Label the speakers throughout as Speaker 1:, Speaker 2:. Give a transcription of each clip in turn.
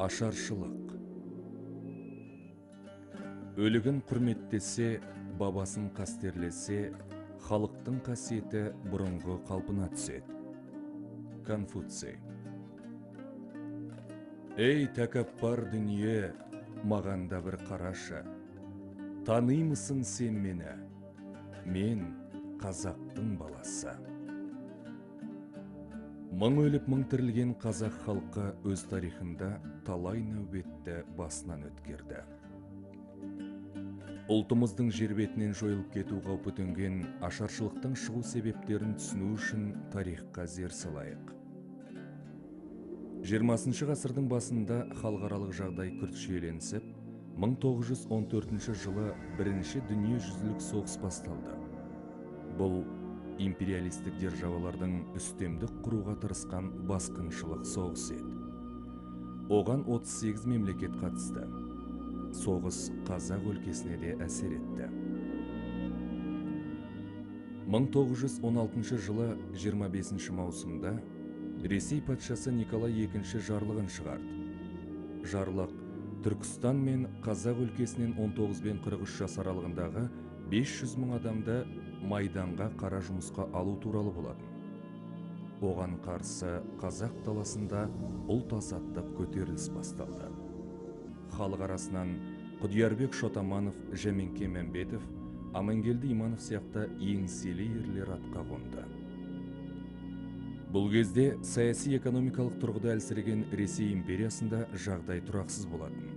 Speaker 1: Ашаршылық. Өлігін құрметтесе, бабасын қастерлесе, халықтың қасиеті бұрынғы қалпына түседі. Конфуций. Ей тәкаппар дүние, мағанда бір қарашы. Танимысың сен мені? Мен қазақтың баласы. Мың өліп мың тірілген қазақ халқы өз тарихында талай нәубетті басынан өткерді. Ұлтымыздың жер бетінен жойылып кету қаупі төнген ашаршылықтың шығу себептерін түсіну үшін тарихқа зер салайық. 20 ғасырдың басында халықаралық жағдай күрт шиеленісіп, 1914 жылы бірінші дүниежүзілік соғыс басталды. Бұл империалистік державалардың үстемдік құруға тырысқан басқыншылық соғыс еді. Оған 38 мемлекет қатысты. Соғыс қазақ өлкесіне де әсер етті. 1916 жылы 25 маусымда Ресей патшасы Николай II жарлығын шығарды. Жарлық Түркістан мен Қазақ өлкесінен 19 бен 43 жас аралығындағы 500 мың адамды майданға қара жұмысқа алу туралы болатын. Оған қарсы қазақ даласында ұлт азаттық көтеріліс басталды. Халық арасынан Құдиярбек Шотаманов, Жәменке Мәмбетов, Амангелді Иманов сияқты еңселі ерлер атқа қонды. Бұл кезде саяси экономикалық тұрғыда әлсіреген Ресей империясында жағдай тұрақсыз болатын.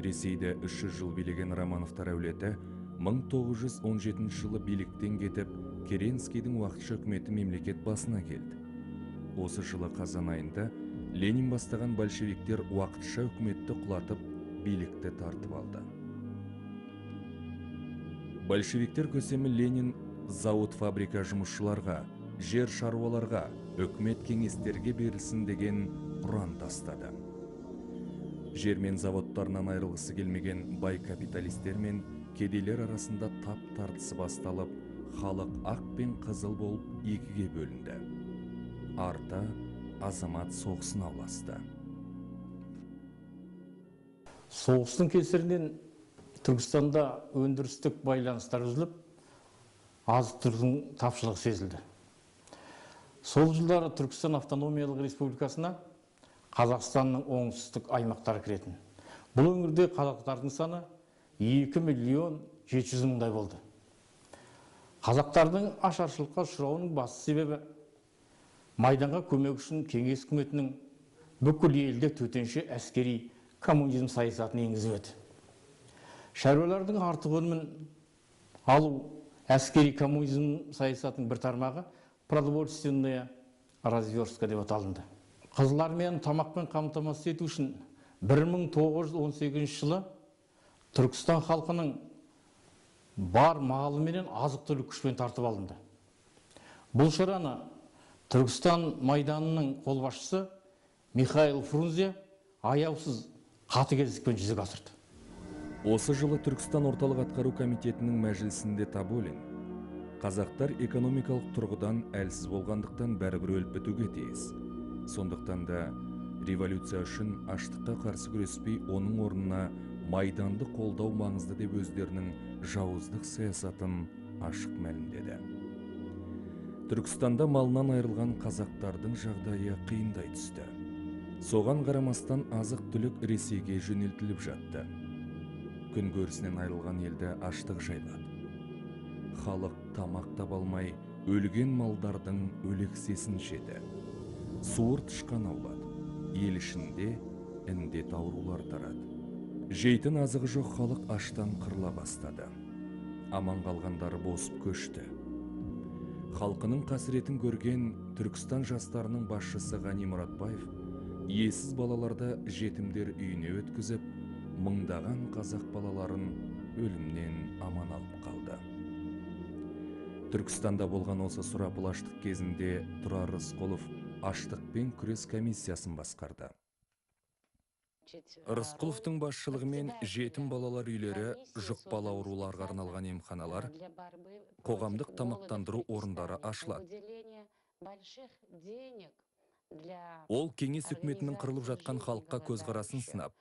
Speaker 1: Ресейді 300 жыл билеген Романовтар әулеті 1917 жылы биліктен кетіп, Керенскийдің уақытша үкіметі мемлекет басына келді. Осы жылы қазан айында Ленин бастаған большевиктер уақытша үкіметті құлатып, билікті тартып алды. Большевиктер көсемі Ленин завод-фабрика жұмысшыларға, жер шаруаларға, үкімет кеңестерге берілсін деген ұран тастады. Жер мен заводтарынан айырылғысы келмеген бай капиталистер мен кедейлер арасында тап тартысы басталып, халық ақ пен қызыл болып екіге бөлінді. Арты азамат соғысына ұласты.
Speaker 2: Соғыстың кесірінен Түркістанда өндірістік байланыстар үзіліп, азық-түліктің тапшылығы сезілді. Сол жылдары Түркістан автономиялық республикасына Қазақстанның оңтүстік аймақтары кіретін. Бұл өңірде қазақтардың саны 2 миллион 700 мыңдай болды. Қазақтардың ашаршылыққа ұшырауының басты себебі майданға көмек үшін кеңес үкіметінің бүкіл елде төтенше әскери коммунизм саясатын енгізіп еді. Шаруалардың артық өнімін алу әскери коммунизм саясатының бір тармағы продовольственная разверстка деп аталынды. Қызылар мен тамақпен қамтамасыз ету үшін 1918 жылы Түркістан халқының бар малы менен азық-түлік күшпен тартып алынды. Бұл шараны Түркістан майданының қолбасшысы Михаил Фрунзе аяусыз қатыгездікпен жүзеге асырды.
Speaker 1: Осы жылы Түркістан орталық атқару комитетінің мәжілісінде Тоболин: қазақтар экономикалық тұрғыдан әлсіз болғандықтан бәрібір өліп бітуге тиіс. Сондықтан да революция үшін аштыққа қарсы күреспей, оның орнына майданды қолдау маңызды деп өздерінің жауыздық саясатын ашық мәлімдеді. Түркістанда малынан айырылған қазақтардың жағдайы қиындай түсті. Соған қарамастан азық-түлік Ресейге жөнелтіліп жатты. Күн көрісінен айырылған елді аштық жайлады. Халық тамақ таба алмай, өлген малдардың өлексесін жеді. Суыр тышқан аулады. Ел ішінде індет аурулар тарады. Жейтін азығы жоқ халық аштан қырыла бастады. Аман қалғандары босып көшті. Халқының қасіретін көрген Түркістан жастарының басшысы Ғани Мұратбаев иесіз балаларды жетімдер үйіне өткізіп, мыңдаған қазақ балаларын өлімнен аман алып қалды. Түркістанда болған осы сұрапыл аштық кезінде Тұрар Рысқұлов аштықпен күрес комиссиясын басқарды. Рысқұловтың басшылығымен жетім балалар үйлері, жұқпалы ауруларға арналған емханалар, қоғамдық тамақтандыру орындары ашылады. Ол кеңес үкіметінің қырылып жатқан халыққа көзқарасын сынап,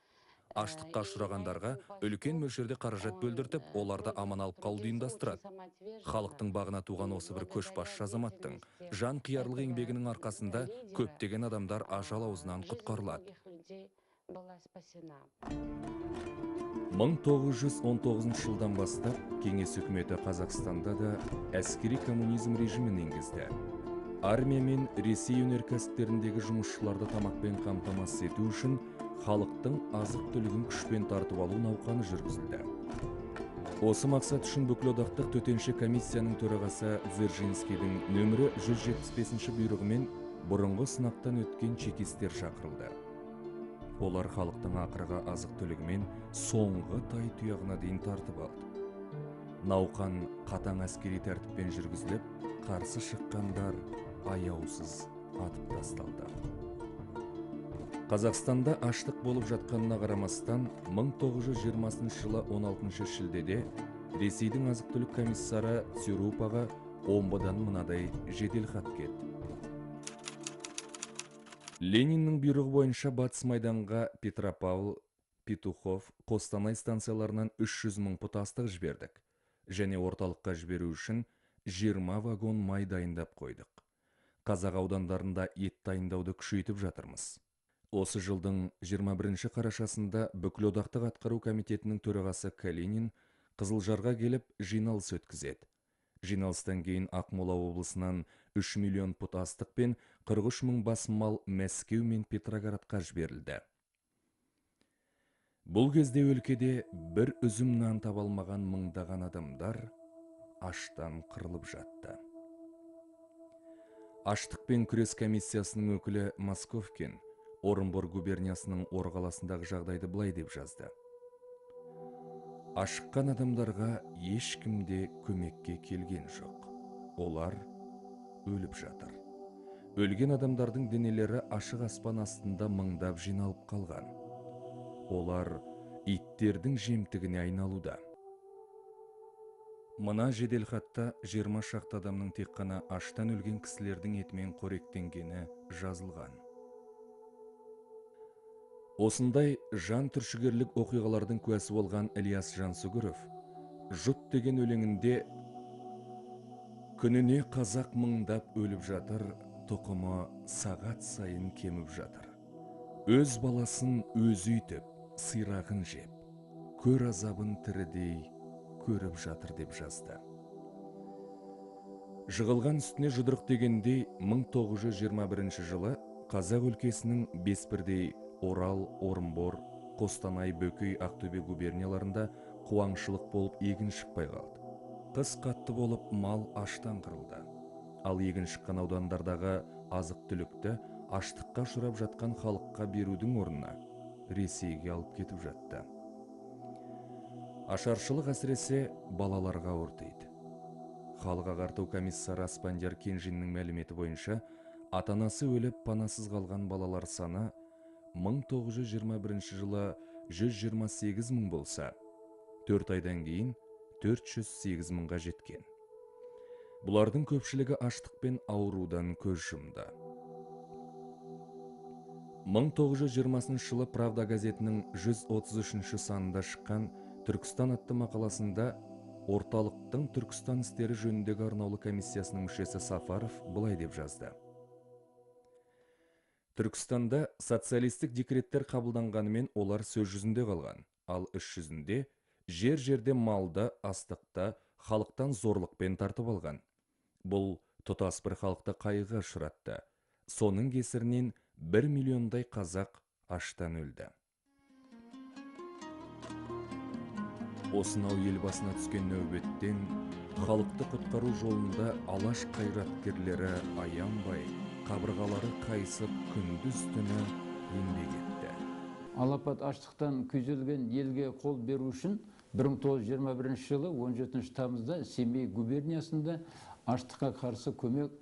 Speaker 1: аштыққа ұшырағандарға үлкен мөлшерде қаражат бөлдіртіп, оларды аман алып қалуды ұйымдастырады. Халықтың бағына туған осы бір көшбасшы азаматтың жан қиярлық еңбегінің арқасында көптеген адамдар ажал аузынан құтқарылады. 1919 жылдан бастап кеңес үкіметі Қазақстанда да әскери коммунизм режимін енгізді. Армия мен Ресей өнеркәсіптеріндегі жұмысшыларды тамақпен қамтамасыз ету үшін халықтың азық түлігін күшпен тартып алу науқаны жүргізілді. Осы мақсат үшін бүкілодақтық төтенше комиссияның төрағасы Дзержинскийдің нөмірі 175 бұйрығымен бұрынғы сынақтан өткен чекистер шақырылды. Олар халықтың ақырға азық түлігімен соңғы тай тұяғына дейін тартып алды. Науқан қатаң әскери тәртіппен жүргізіліп, қарсы шыққандар аяусыз атып тасталды. Қазақстанда аштық болып жатқанына қарамастан, 1920 жылы 16 шілдеде Ресейдің азық-түлік комиссары Цюрупаға омбыдан мынадай жеделхат келді. Лениннің бұйрығы бойынша Батыс майданға Петропавл, Петухов, Қостанай станцияларынан 300 мың пұт астық жібердік, және орталыққа жіберу үшін 20 вагон май дайындап қойдық. Қазақ аудандарында ет дайындауды күшейтіп жатырмыз. Осы жылдың 21 қарашасында бүкілодақтық атқару комитетінің төрағасы Калинин Қызылжарға келіп жиналыс өткізеді. Жиналыстан кейін Ақмола облысынан 3 миллион пұт астық пен 43 мың бас мал Мәскеу мен Петроградқа жіберілді. Бұл кезде өлкеде бір үзім нан таба алмаған мыңдаған адамдар аштан қырылып жатты. Аштықпен күрес комиссиясының өкілі Московкин Орынбор губерниясының Ор қаласындағы жағдайды былай деп жазды. Ашыққан адамдарға ешкімде көмекке келген жоқ. Олар өліп жатыр. Өлген адамдардың денелері ашық аспан астында мыңдап жиналып қалған. Олар иттердің жемтігіне айналуда. Мына жеделхатта 20 шақты адамның тек қана аштан өлген кісілердің етімен қоректенгені жазылған. Осындай жан түршігерлік оқиғалардың куәсі болған Ілияс Жансүгіров «Жұт» деген өлеңінде «Күніне қазақ мыңдап өліп жатыр, тұқымы сағат сайын кеміп жатыр. Өз баласын өзі үйтіп, сирағын жеп, көр азабын тірідей көріп жатыр» деп жазды. Жығылған үстіне жұдырық дегендей 1921 жылы Қазақ өлкесінің бес бірдей Орал, Орынбор, Қостанай, Бөкей, Ақтөбе губернияларында қуаңшылық болып егін шықпай қалды. Қыс қатты болып мал аштан қырылды. Ал егін шыққан аудандардағы азық түлікті аштыққа ұшырап жатқан халыққа берудің орнына Ресейге алып кетіп жатты. Ашаршылық әсіресе балаларға ауыр тиді. Халық ағарту комиссары Аспандияр Кенжиннің мәліметі бойынша, ата-анасы өліп панасыз қалған балалар саны 1921 жылы 128 мың болса, 4 айдан кейін 408 мыңға жеткен. Бұлардың көпшілігі аштық пен аурудан көз жұмды. 1920 жылы Правда газетінің 133 санында шыққан Түркістан атты мақаласында орталықтың Түркістан істері жөніндегі арнаулы комиссиясының мүшесі Сафаров былай деп жазды. Түркістанда социалистік декреттер қабылданғанымен олар сөз жүзінде қалған, ал іс жүзінде жер-жерде малды, астықты халықтан зорлықпен тартып алған. Бұл тұтас бір халықты қайғыға ұшыратты. Соның кесірінен 1 миллиондай қазақ аштан өлді. Осынау ел басына түскен нәубеттен халықты құтқару жолында алаш қайраткерлері аянбай, қабырғалары қайысып күндіз түні еңбек етті.
Speaker 3: Алапат аштықтан күйзелген елге қол беру үшін 1921 жылы 17 тамызда Семей губерниясында аштыққа қарсы көмек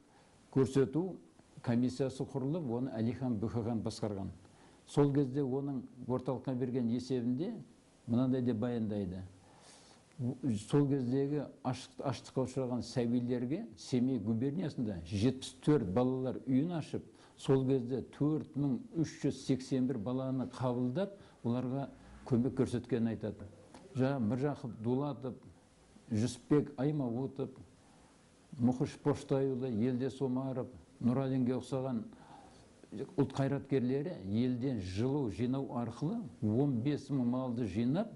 Speaker 3: көрсету комиссиясы құрылып, оны Әлихан Бөкейхан басқарған. Сол кезде оның орталыққа берген есебінде мынандай деп баяндайды. Сол кездегі аштыққа ұшыраған сәбилерге Семей губерниясында 74 балалар үйін ашып, сол кезде 4381 баланы қабылдап, оларға көмек көрсеткенін айтады. Міржақып Дулатов, Жүсіпбек Аймауытов, Мұхыш Поштайұлы, Елдес Омаров, Нұралинге ұқсаған ұлт қайраткерлері елден жылу жинау арқылы 15 мың малды жинап,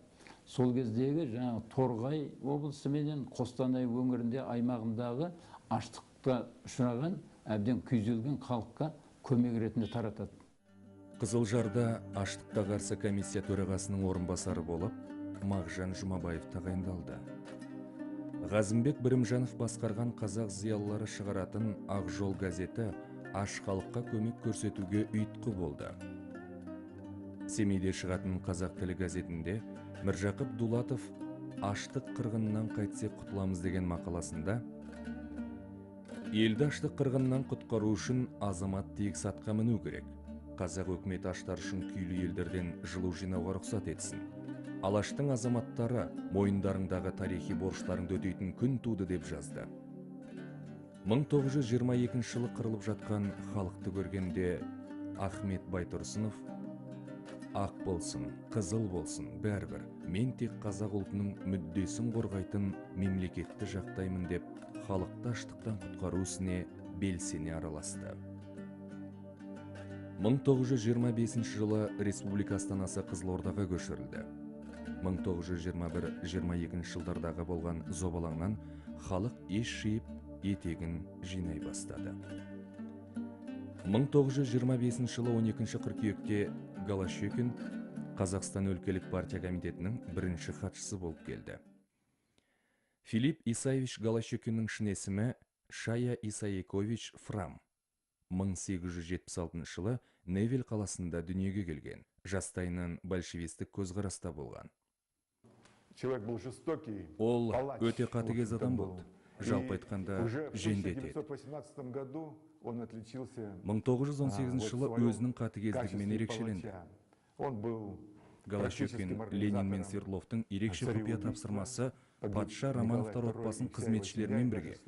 Speaker 3: сол кездегі Торғай облысы менен Қостанай өңірінде аймағындағы аштыққа ұшыраған, әбден күйзелген халыққа көмек ретінде таратады.
Speaker 1: Қызылжарда аштыққа қарсы комиссия төрағасының орынбасары болып Мағжан Жұмабаев тағайындалды. Ғазымбек Бірімжанов басқарған қазақ зиялылары шығаратын Ақ жол газеті аш халыққа көмек көрсетуге ұйытқы болды. Семейде шығатын қазақ тілі газетінде Міржақып Дулатов аштық қырғынынан қайтсек құтыламыз деген мақаласында елді аштық қырғынынан құтқару үшін азамат тегіс атқа міну керек. Қазақ өкіметі аштар үшін күйлі елдерден жылу жинауға рұқсат етсін. Алаштың азаматтары мойындарыңдағы тарихи борыштарыңды өтейтін күн туды деп жазды. 1922 жылы қырылып жатқан халықты көргенде Ахмет Байтұрсынов ақ болсын, қызыл болсын, бәрібір, мен тек қазақ ұлтының мүддесін қорғайтын мемлекетті жақтаймын деп халықты аштықтан құтқару ісіне белсене араласты. 1925 жылы республика астанасы Қызылордаға көшірілді. 1921-22 жылдардағы болған зобалаңнан халық еш жиып, етегін жинай бастады. 1925 жылы 12 қыркүйекте Голощекин Қазақстан өлкелік партия комитетінің бірінші хатшысы болып келді. Филипп Исаевич Голощекиннің шын есімі Шая Исаикович Фрам. 1876 жылы Невель қаласында дүниеге келген. Жастайынан большевистік көзқараста болған. Ол өте қатыгез адам болды. Жалпы айтқанда жендет еді. 1918 жылы өзінің қатыгездігімен ерекшеленді. Голощекин Ленин мен Свердловтың ерекше құпия тапсырмасы патша Романовтар отбасын қызметшілермен бірге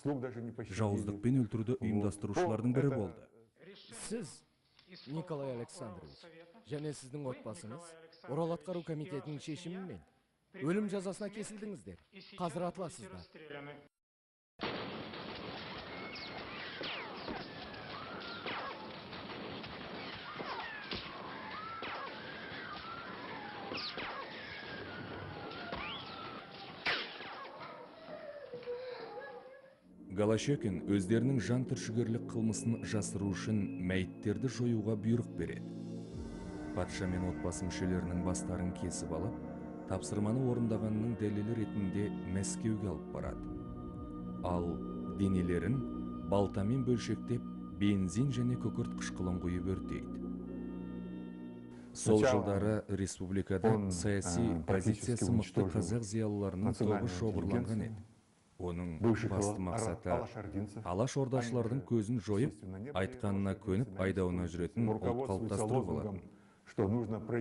Speaker 1: жауыздықпен өлтіруді ұйымдастырушылардың бірі болды.
Speaker 4: Сіз, Николай Александрович, және сіздің отбасыңыз Орал атқару комитетінің шешімімен өлім жазасына кесілдіңіздер. Қазір атыласыздар.
Speaker 1: Голощекин өздерінің жан түршігерлік қылмысын жасыру үшін мәйіттерді жоюға бұйрық береді. Патша мен отбасы мүшелерінің бастарын кесіп алып, тапсырманы орындағанның дәлелі ретінде Мәскеуге алып барады. Ал денелерін балтамен бөлшектеп, бензин және күкірт қышқылын құйып өртейді. Сол жылдары республикада саяси позициясы мықты қазақ зиялыларының тобы шоғырланған еді. Оның басты мақсаты алаш ордашылардың көзін жойып, айтқанына көніп, айдауына жүретін ұлт қалыптастыру болатын.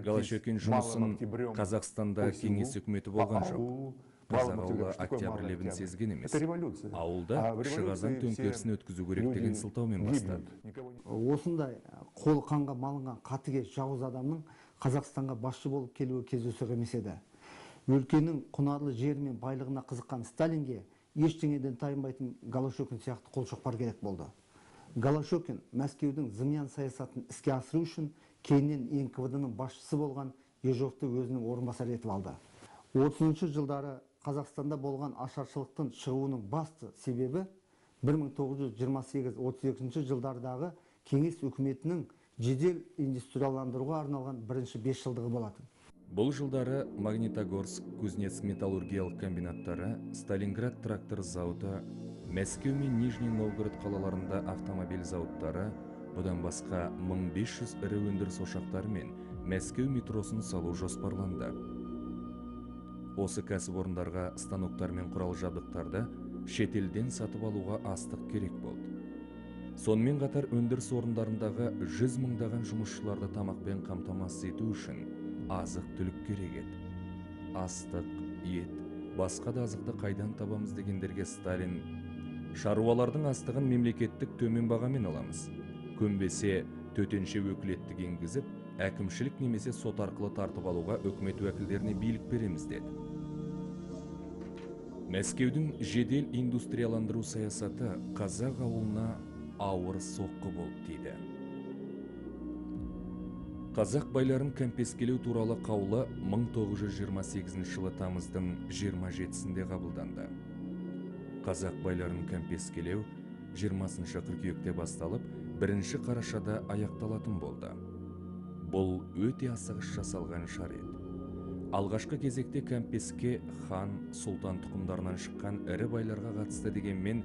Speaker 1: Голощекин жұмысын Қазақстанда кеңес үкіметі болған жоқ. Қазақ ауылы октябрь лебін сезген емес. Ауылда кіші қазан төңкерісін өткізу керек деген сылтаумен бастады.
Speaker 5: Осындай қолы қанға малынған қатыгез жауыз адамның Қазақстанға басшы болып келуі кездейсоқ емес еді. Өлкенің құнарлы жері мен байлығына қызыққан Сталинге ештеңеден тайынбайтын Голощекин сияқты қолшоқпар керек болды. Голощекин Мәскеудің зымиян саясатын іске асыру үшін кейіннен НКВД-ның басшысы болған Ежовты өзінің орынбасары етіп алды. 30 жылдары Қазақстанда болған ашаршылықтың шығуының басты себебі 1928-32 жылдардағы кеңес үкіметінің жедел индустрияландыруға арналған бірінші 5 жылдығы болатын.
Speaker 1: Бұл жылдары Магнитогорск, Кузнецк металлургиялық комбинаттары, Сталинград трактор зауыты, Мәскеу мен Нижний Новгород қалаларында автомобиль зауыттары, бұдан басқа 1500 ірі өндіріс ошақтары мен Мәскеу метросын салу жоспарланды. Осы кәсіпорындарға станоктар мен құрал жабдықтарды шетелден сатып алуға астық керек болды. Сонымен қатар өндіріс орындарындағы 100 мыңдаған жұмысшыларды тамақпен қамтамасыз ету үшін азық-түлік керек еді. Астық, ет, басқа да азықты қайдан табамыз дегендерге Сталин: шаруалардың астығын мемлекеттік төмен бағамен аламыз. Көнбесе төтенше өкілеттік енгізіп, әкімшілік немесе сот арқылы тартып алуға үкімет уәкілдеріне билік береміз деді. Мәскеудің жедел индустрияландыру саясаты қазақ ауылына ауыр соққы болды дейді. Қазақ байларын кәмпескелеу туралы қаулы 1928 жылы тамыздың 27-сінде қабылданды. Қазақ байларын кәмпескелеу 20 қыркүйекте басталып, 1 қарашада аяқталатын болды. Бұл өте асығыс жасалған шара еді. Алғашқы кезекте кәмпеске хан, сұлтан тұқымдарынан шыққан ірі байларға қатысты дегенмен,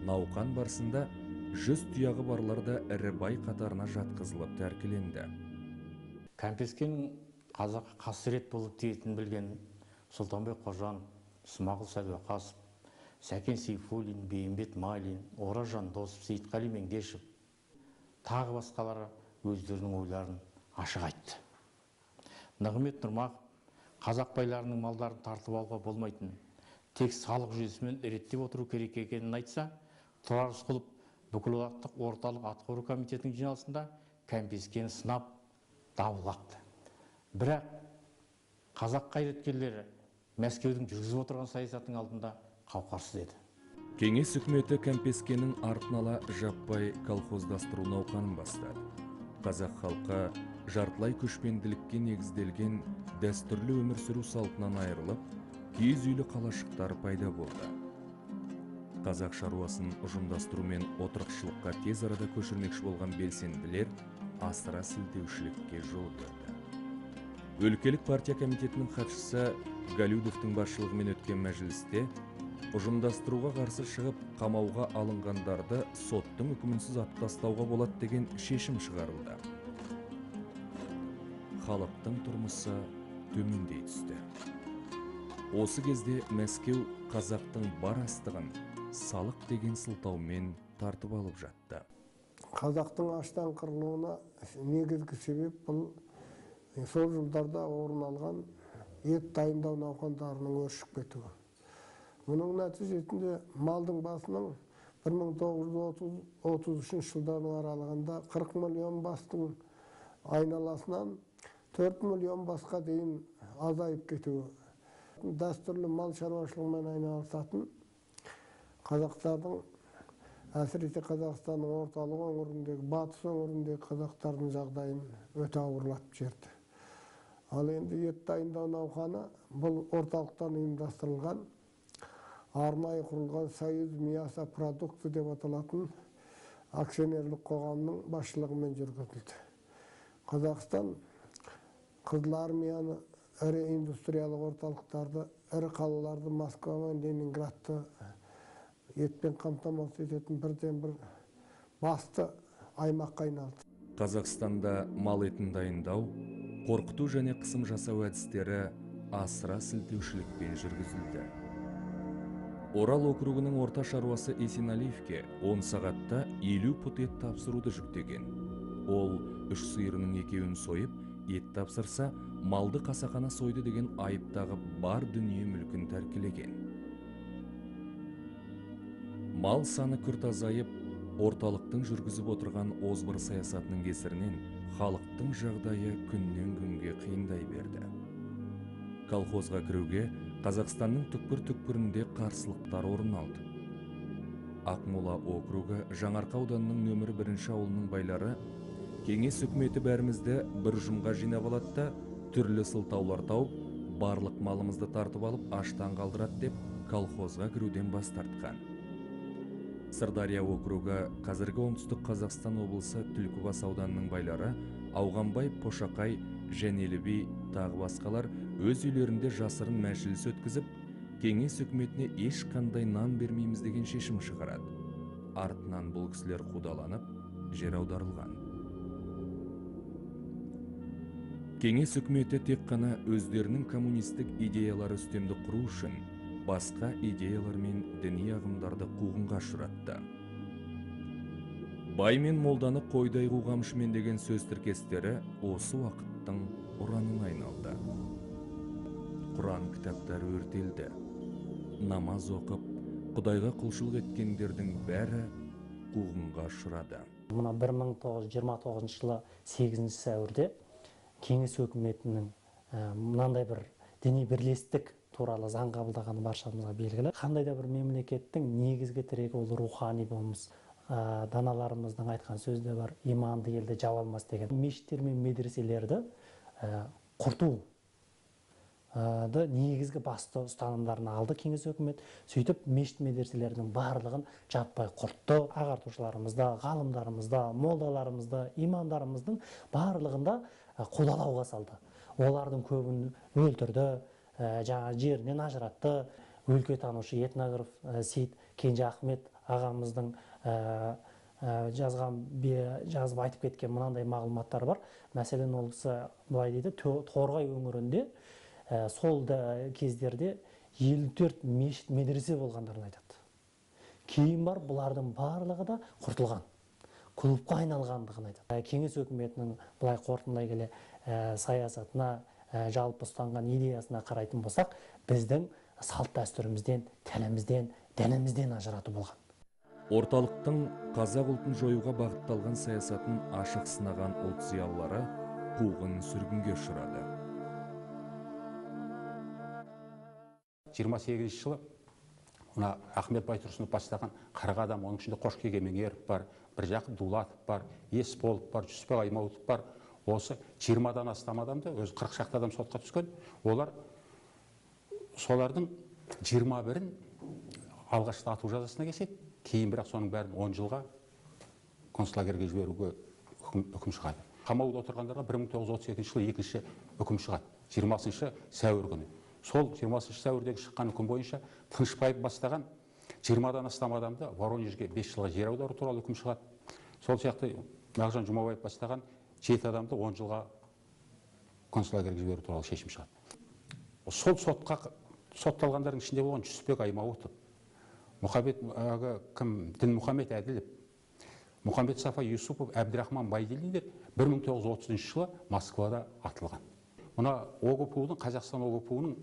Speaker 1: науқан барысында 100 тұяғы барлар да ірі бай қатарына жатқызылып тәркіленді.
Speaker 2: Кәмпескенің қазаққа қасірет болып тиетінін білген Сұлтанбек Қожан, Смағұл Сәдуақасов, Сәкен Сейфуллин, Бейімбет Майлин, Оразжан Досов, Сейітқали Меңдешев тағы басқалары өздерінің ойларын ашық айтты. Нығымет Нұрмақов қазақ байларының малдарын тартып алуға болмайтын, тек салық жүйесімен реттеп отыру керек екенін айтса, Тұрар Рысқұлов бүкілодақтық орталық атқару комитетінің жиналысында кәмпескені сынап дабыл қақты. Бірақ қазақ қайраткерлері Мәскеудің жүргізіп отырған саясатының алдында қауқарсыз еді.
Speaker 1: Кеңес үкіметі кәмпескенің артын ала жаппай колхоздастыру науқанын бастады. Қазақ халқы жартылай көшпенділікке негізделген дәстүрлі өмір сүру салтынан айырылып, киіз үйлі қалашықтар пайда болды. Қазақ шаруасын ұжымдастыру мен отырықшылыққа тез арада көшірмекші болған белсенділер асыра сілтеушілікке жол берді. Өлкелік партия комитетінің хатшысы Галюдовтың басшылығымен өткен мәжілісте ұжымдастыруға қарсы шығып, қамауға алынғандарды соттың үкімінсіз атып тастауға болады деген шешім шығарылды. Халықтың тұрмысы төмендей түсті. Осы кезде Мәскеу қазақтың бар астығын салық деген сылтаумен тартып алып жатты.
Speaker 6: Қазақтың аштан қырылуына негізгі себеп бұл сол жылдарда орын алған ет дайындау науқандарының өршіп кетуі. Мұның нәтижесінде малдың басының 1933 жылдардың аралығында 40 миллион бастың айналасынан 4 миллион басқа дейін азайып кетуі. Дәстүрлі мал шаруашылығымен айналысатын қазақтардың, әсіресе Қазақстанның орталық өңіріндегі, батыс өңіріндегі қазақтардың жағдайын өте ауырлатып жіберді. Ал енді ет дайындау науқаны бұл орталықтан ұйымдастырылған, арнайы құрылған Союз Мяса продукты деп аталатын акционерлік қоғамның басшылығымен жүргізілді. Қазақстан Қызыл армияны, ірі индустриялық орталықтарды, ірі қалаларды, Москва мен Ленинградты етпен қамтамасыз ететін бірден-бір басты аймаққа айналды.
Speaker 1: Қазақстанда мал етін дайындау, қорқыту және қысым жасау әдістері асыра сілтеушілікпен жүргізілді. Орал округінің орта шаруасы Есеналиевке 10 сағатта 50 пұт ет тапсыруды жүктеген. Ол 3 сиырының 2-ін сойып, ет тапсырса, малды қасақана сойды деген айыптағы бар дүние мүлкін тәркілеген. Мал саны күрт азайып, орталықтың жүргізіп отырған озбыр саясатының кесірінен халықтың жағдайы күннен күнге қиындай берді. Колхозға кіруге Қазақстанның түкпір-түкпірінде қарсылықтар орын алды. Ақмола округы Жаңарқа ауданының нөмірі 1 ауылының байлары кеңес үкіметі бәрімізді бір жұмға жинап алады да, түрлі сылтаулар тауып, барлық малымызды тартып алып, аштан қалдырады деп колхозға кіруден бас тартқан. Сырдария округы қазіргі оңтүстік Қазақстан облысы Түлкібас ауданының байлары Ауғанбай, Пошақай, Жәнелі би тағы басқалар өз үйлерінде жасырын мәжіліс өткізіп, кеңес үкіметіне ешқандай нан бермейміз деген шешім шығарады. Артынан бұл кісілер қудаланып, жер аударылған. Кеңес үкіметі тек қана өздерінің коммунистік идеялары үстемді құру үшін басқа идеялар мен діни ағымдарды қуғынға ұшыратты. Бай мен молданы қойдай қуғамшымен деген сөз тіркестері осы уақыттың ұранына айналды. Құран кітаптары өртелді. Намаз оқып, Құдайға құлшылық еткендердің бәрі қуғынға ұшырады.
Speaker 7: Мына 1929 жылы 8 сәуірде Кеңес өкіметінің мынандай бір діни бірлестік туралы заң қабылдағаны баршамызға белгілі. Қандай да бір мемлекеттің негізгі тірегі ол рухани болмыс. Даналарымыздың айтқан сөзде бар, иманды елді жау алмас деген. Мешіттер мен медреселерді құрту негізгі басты ұстанымдарына алды Кеңес өкімет. Сөйтіп мешіт медреселердің барлығын жаппай құртты. Ағартушыларымызда, ғалымдарымызда, молдаларымызда, имамдарымыздың барлығында қудалауға салды. Олардың көбін өлтірді, жаңа жерінен ажыратты. Өлкетанушы этнограф Сейт Кенже Ахмет ағамыздың жазып айтып кеткен мынандай мағлұматтар бар. Мәселен, ол кісі былай дейді, Торғай өңірінде сол кездерде 54 мешіт медресе болғандарын айтады. Кейін бар, бұлардың барлығы да құртылған, клубқа айналғандығын айтады. Кеңес өкіметінің былай қорытындылай келе саясатына, жалпы ұстанған идеясына қарайтын болсақ, біздің салт дәстүрімізден, тілімізден, дінімізден ажырату болған.
Speaker 1: Орталықтың қазақ ұлтын жоюға бағытталған саясатын ашық сынаған ұлт зиялылары қуғын сүргінге ұшырады.
Speaker 8: 28 жылы Ахмет Байтұрсынов бастаған 40 адам, оның ішінде Қошке Кемеңгеров бар, Біржақып Дулатов бар, Есполов бар, Жүсіпбек Аймауытов бар. Осы 20-дан астам адамды, өзі 40 шақты адам сотқа түскен. Олар солардың 21-ін алғашта ату жазасына кеседі. Кейін бірақ соның бәрін 10 жылға концлагерге жіберуге үкім шығады. Қамауда отырғандарға 1932 жылы екінші үкім шығады. 20 сәуір күні. Сол 20 сәуірдегі шыққан үкім бойынша Тынышбаев бастаған 20-дан астам адамды Воронежге 5 жылға жер аудару туралы үкім шығады. Сол сияқты Мағжан Жұмабаев бастаған 7 адамды 10 жылға концлагерге жіберу туралы шешім шығады. Сол сотқа сотталғандардың ішінде болған Жүсіпбек Аймауытов, Дінмұхамед Әділов, Мұхаммед Сафа Юсупов, Әбдірахман Байділдер 1930 жылы Москвада атылған. Мұна ОГПУ-ның, Қазақстан ОГПУ-ның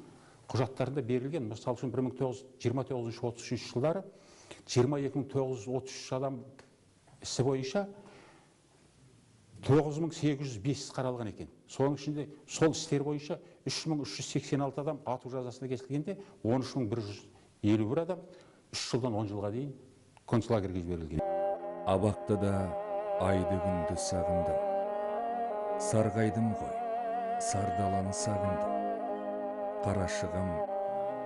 Speaker 8: құжаттарында берілген, мысалы үшін 1929-33 жылдары 20.933 адам ісі бойынша 9805 қаралған екен. Соның ішінде сол істер бойынша 3386 адам ату жазасына кесілгенде, 13151 адам 3 жылдан 10 жылға дейін концлагерге жіберілген.
Speaker 1: Абақтыда айды күнді сағындым. Сарғайдым ғой, сардаланы сағындым. Қарашығым,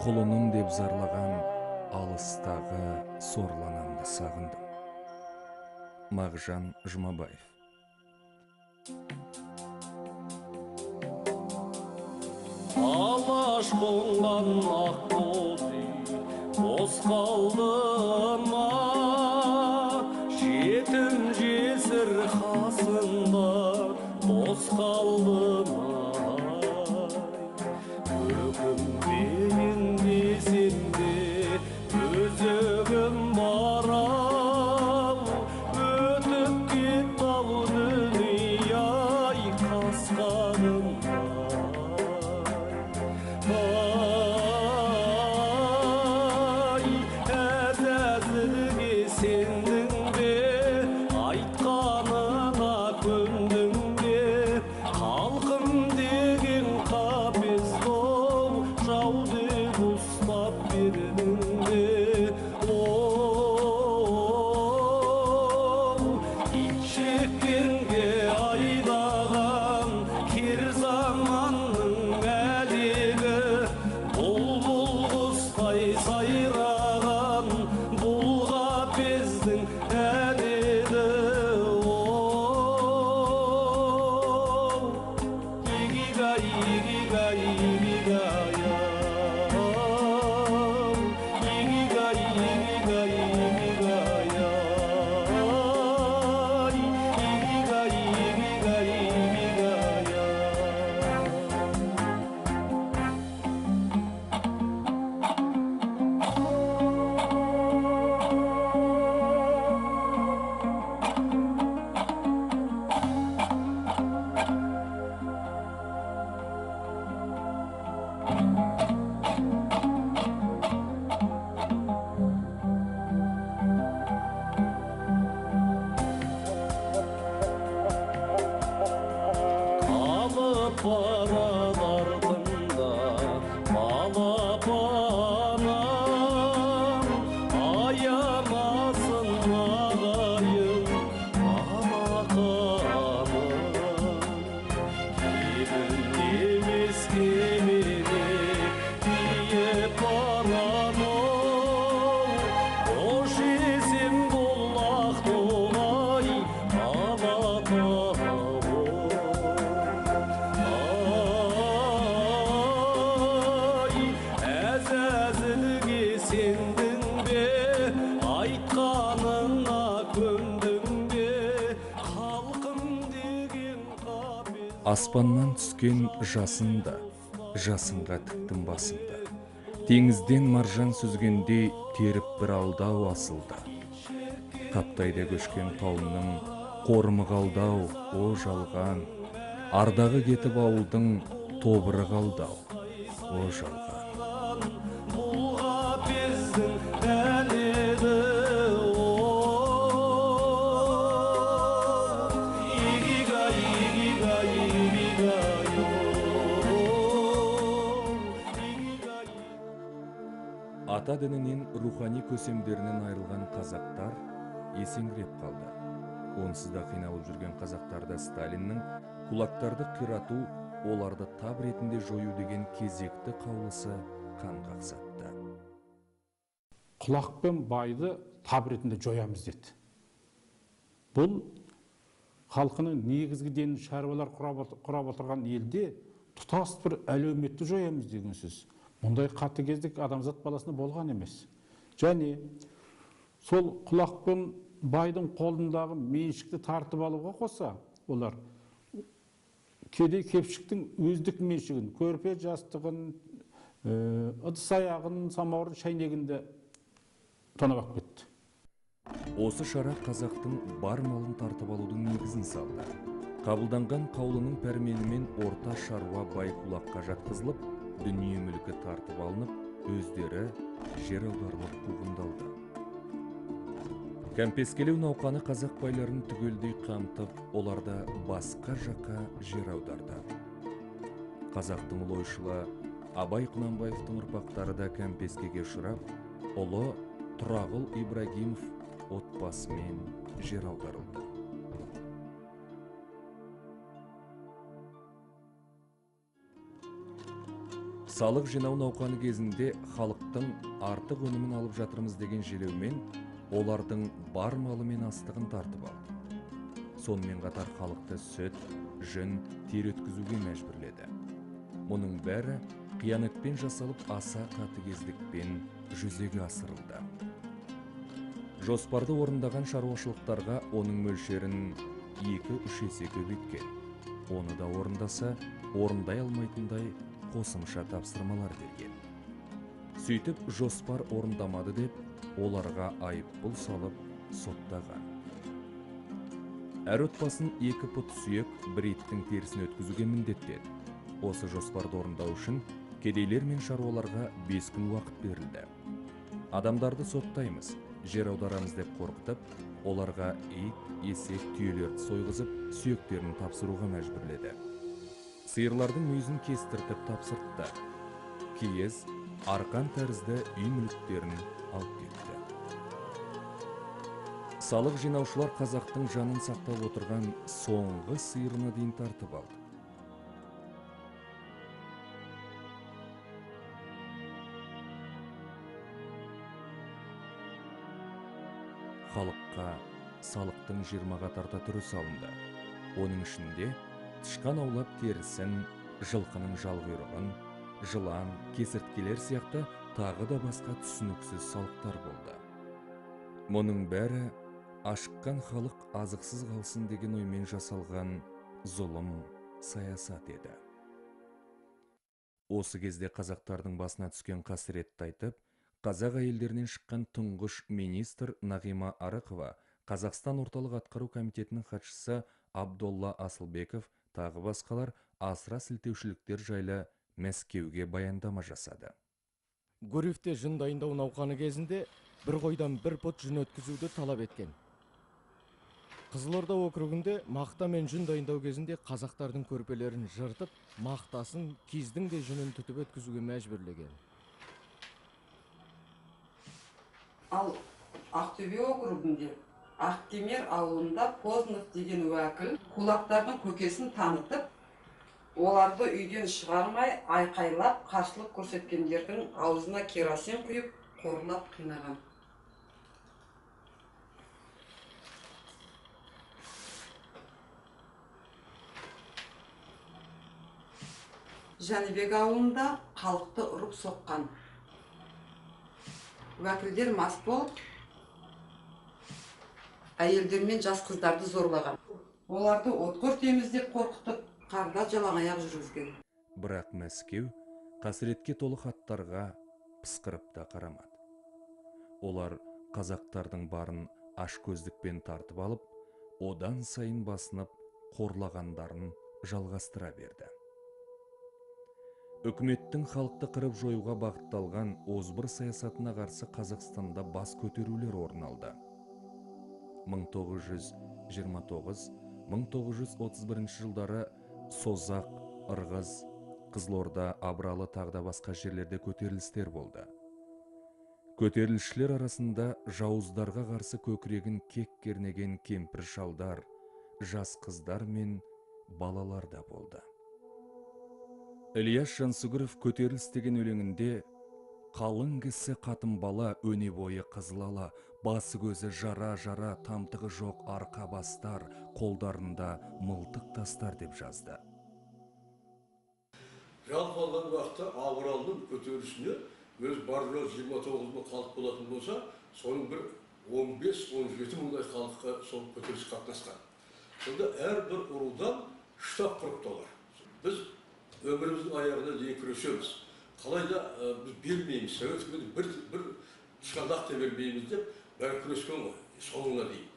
Speaker 1: құлыным деп зарлаған алыстағы сорланамды сағындым. Мағжан Жұмабаев.
Speaker 9: Алаш қонған ақ боз үй, бос қалдым ма, жетім жесір қасында бос қалдым өкінбейін десем де өзегім барам, өтіп кетті-ау дүние-ай қасқаным. Айтқанына көндім бе, халқым
Speaker 1: Аспаннан түскен жасында, жасынға тіктім басымда. Теңізден маржан сүзгендей теріп бір алдау асылда. Қаптайда көшкен қауымның қорымы қалдау, о жалған. Ардағы кетіп ауылдың тобыры қалдау, о жалған.
Speaker 9: Буға бездің әледі
Speaker 1: Ата дінінен рухани көсемдерінен айырылған қазақтар есеңгіреп қалды. Онсыз да қиналып жүрген қазақтарда Сталиннің кулактарды қирату, оларды тап ретінде жою деген кезекті қаулысы қан қақсатты.
Speaker 8: Құлақ пен байды тап ретінде жоямыз деді. Бұл халқының негізгі денін шаруалар құрап отырған елде тұтас бір әлеуметті жоямыз деген сөз. Мұндай қатыгездік адамзат баласында болған емес. Және сол құлақ пен байдың қолындағы меншікті тартып алуға қоса, олар кедей кепшіктің өздік меншігін, көрпе жастығын, ыдыс аяғын, самауыр шайнегінде тонап кетті.
Speaker 1: Осы шара қазақтың бар малын тартып алудың негізін салды. Қабылданған қаулының пәрменімен орта шаруа бай құлаққа жатқызылып, дүние мүлкі тартып алынып, өздері жер аударылып қуғындалды. Кәмпескелеу науқаны қазақ байларын түгелдей қамтып, оларда басқа жаққа жер аударды. Қазақтың ұлы ойшылы Абай Құнанбаевтың ұрпақтары да кәмпескеге ұшырап, ұлы Тұрағұл Ибрагимов отбасымен жер аударылды. Салық жинау науқаны кезінде халықтың артық өнімін алып жатырмыз деген желеумен олардың бар малы мен астығын тартып алды. Сонымен қатар халықты сүт, жүн, тер өткізуге мәжбүрледі. Мұның бәрі қиянатпен жасалып аса қатыгездікпен жүзеге асырылды. Жоспарды орындаған шаруашылықтарға оның мөлшерін 2-3 есе көбейткен. Оны да орындаса, орындай алмайтындай қосымша тапсырмалар берген. Сөйтіп, жоспар орындамады деп, оларға айыппұл салып соттаған. Әр отбасын 2 пұт сүйек, бір иттің терісін өткізуге міндеттеді. Осы жоспарды орындау үшін кедейлер мен шаруаларға 5 күн уақыт берілді. Адамдарды соттаймыз, жер аударамыз деп қорқытып, оларға ит, есек, түйелерді сойғызып, сүйектерін тапсыруға мәжбүрледі. Сиырлардың мүйізін кестіртіп тапсыртты. Киіз, арқан тәрізді үй мүліктерін алып кетті. Салық жинаушылар қазақтың жанын сақтап отырған соңғы сиырына дейін тартып алды. Халыққа салықтың 20-ға тарта түрі салынды. Оның ішінде тышқан аулап терісін, жылқының жалғұйрығын, жылан, кесірткелер сияқты тағы да басқа түсініксіз салықтар болды. Мұның бәрі ашыққан халық азықсыз қалсын деген оймен жасалған зұлым саясат еді. Осы кезде қазақтардың басына түскен қасіретті айтып, қазақ әйелдерінен шыққан тұңғыш министр Нағима Арықова, Қазақстан орталық атқару комитетінің хатшысы Абдолла Асылбеков, тағы басқалар асыра сілтеушіліктер жайлы Мәскеуге баяндама жасады.
Speaker 4: Гурьевте жүн дайындау науқаны кезінде бір қойдан 1 пұт жүн өткізуді талап еткен. Қызылорда округінде мақта мен жүн дайындау кезінде қазақтардың көрпелерін жыртып, мақтасын, киздің де жүнін түтіп өткізуге мәжбүрлеген.
Speaker 10: Ал Ақтөбе округінде Ақтемер ауылында Познов деген уәкіл кулактардың көкесін танытып, оларды үйден шығармай айқайлап қарсылық көрсеткендердің аузына керосин құйып, қорлап қинаған. Жәнібек ауылында халықты ұрып соққан. Уәкілдер мас болып, әйелдер мен жас қыздарды зорлаған. Оларды отқор теміз деп қорқытып, қарда жалаң аяқ жүргізген.
Speaker 1: Бірақ Мәскеу қасіретке толы хаттарға пысқырып та қарамады. Олар қазақтардың барын ашкөздікпен тартып алып, одан сайын басынып, қорлағандарын жалғастыра берді. Үкіметтің халықты қырып жоюға бағытталған озбыр саясатына қарсы Қазақстанда бас көтерулер орын алды. 1929-1931 жылдары Созақ, Ырғыз, Қызылорда, Абралы тағда басқа жерлерде көтерілістер болды. Көтерілісшілер арасында жауыздарға қарсы көкірегін кек кернеген кемпір шалдар, жас қыздар мен балалар да болды. Ілияс Жансүгіров көтеріліс деген өлеңінде қалың кісі қатын бала өне бойы қызылала, басы көзі жара-жара, тамтығы жоқ арқа бастар, қолдарында мылтық тастар деп жазды.
Speaker 11: Жалпы алған уақытта Абыралдың көтерілісіне өз барлығы 29 мың халық болатын болса, соның бір 15-17 мыңдай халыққа сол көтеріліс қатынасқан. Сонда әрбір ұрудан штаб құрыпты олар. Біз өміріміздің аяғына дейін күресеміз. Қалайда біз бермейміз, Совет үкіметі бір шқандақ та бермейміз деп бәрі күрескен ғой, соңына дейін.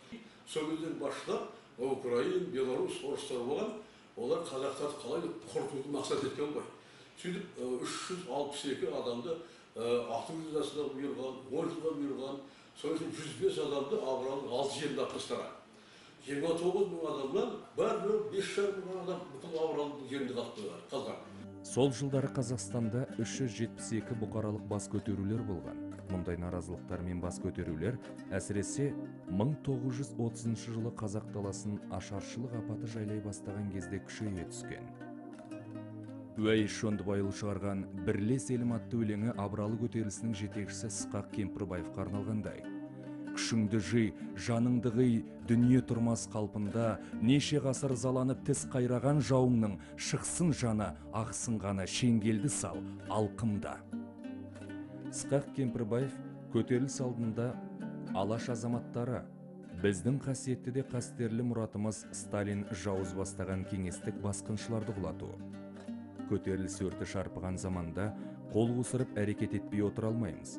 Speaker 11: Сол кезден башылап, Украин, Беларусь, орыстар болған, олар қазақтарды қалай құртуды мақсат еткен ғой. Сөйтіп 362 адамды 6 жасына бұйырған, 10 жылға бұйырған, сосын 105 адамды Абыралдың 6 жерінде атқыстырған. 29 мың адамнан бәрі 5,5 мың адам бүкіл Абыралдың жерінде қалған.
Speaker 1: Сол жылдары Қазақстанда 372 бұқаралық бас көтерулер болған. Мұндай наразылықтар мен бас көтерулер әсіресе 1930 жылы қазақ даласын ашаршылық апаты жайлай бастаған кезде күшейе түскен. Уәйіс Шондыбайұлы шығарған «Бірлес елім» атты өлеңі Абыралы көтерілісінің жетекшісі Ысқақ Кемпірбаевқа арналғандай. Күшіңді жи, жаныңды ғи, дүние тұрмас қалпында, неше ғасыр заланып тіс қайраған жауыңның, шықсын жаны, ақсын ғана, шеңгелді сал, алқымда. Ысқақ Кемпірбаев көтеріліс алдында алаш азаматтары, біздің қасиетті де қастерлі мұратымыз Сталин жауыз бастаған кеңестік басқыншыларды құлату. Көтеріліс өрті шарпыған заманда қол қусырып әрекет етпей отыра алмаймыз.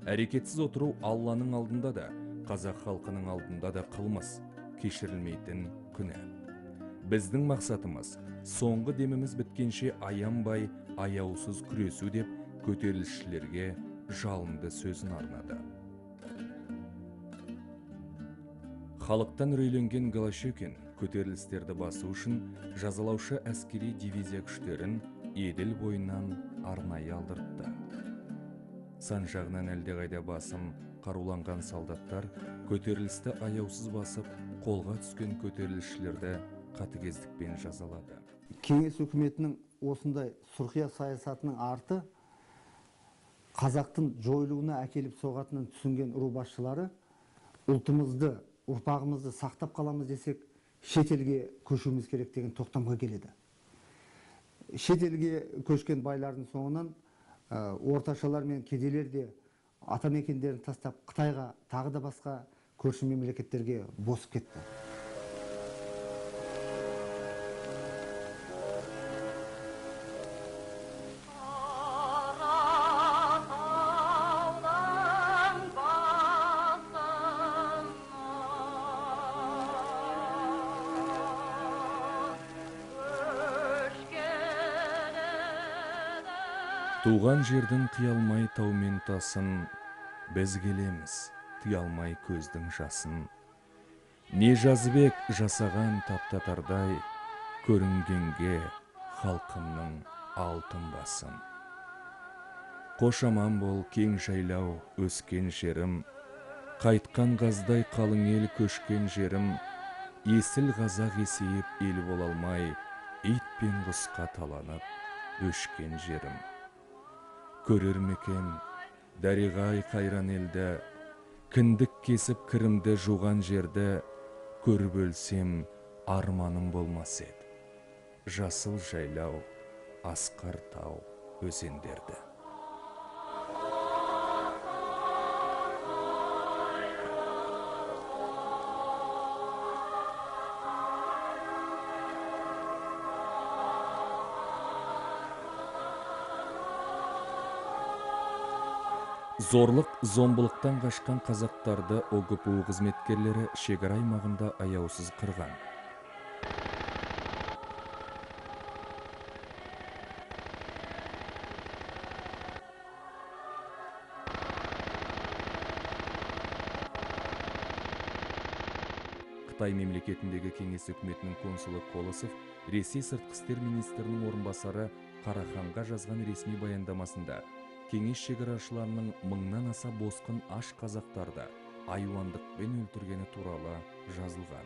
Speaker 1: Әрекетсіз отыру Алланың алдында да, қазақ халқының алдында да қылмыс, кешірілмейтін күнә. Біздің мақсатымыз соңғы деміміз біткенше аянбай, аяусыз күресу деп көтерілісшілерге жалынды сөзін арнады. Халықтан үрейленген Голощекин көтерілістерді басу үшін жазалаушы әскери дивизия күштерін Еділ бойынан арнайы алдыртты. Сан жағынан әлдеқайда басым қаруланған солдаттар көтерілісті аяусыз басып, қолға түскен көтерілісшілерді қатыгездікпен жазалады.
Speaker 5: Кеңес үкіметінің осындай сұрқия саясатының арты қазақтың жойылуына әкеліп соғатынын түсінген ру басшылары ұлтымызды, ұрпағымызды сақтап қаламыз десек, шетелге көшуіміз керек деген тоқтамға келеді. Шетелге көшкен байлардың соңынан орташалар мен кедейлер де атамекендерін тастап Қытайға, тағы да басқа көрші мемлекеттерге босып кетті.
Speaker 1: Туған жердің қиялмай таумен тасын, біз келеміз, тыялмай көздің жасын. Не жазбек жасаған таптатардай, көрінгенге халқымның алтын басын. Қошаман бол кең жайлау өскен жерім, қайтқан ғаздай қалың ел көшкен жерім, есіл қазақ есейіп ел бола алмай, ит пен құсқа таланып өшкен жерім. Көрер мекен дариғай қайран елді, кіндік кесіп кірімді жуған жерді, көріп өлсем арманым болмас еді. Жасыл жайлау, асқар тау, өзендерді. Зорлық, зомбылықтан қашқан қазақтарды ОГПУ қызметкерлері шекара аймағында аяусыз қырған. Қытай мемлекетіндегі кеңес үкіметінің консулы Колосов Ресей сыртқы істер министрінің орынбасары Қараханға жазған ресми баяндамасында кеңес шекарашыларының мыңнан аса босқын аш қазақтарды айуандықпен өлтіргені туралы жазылған.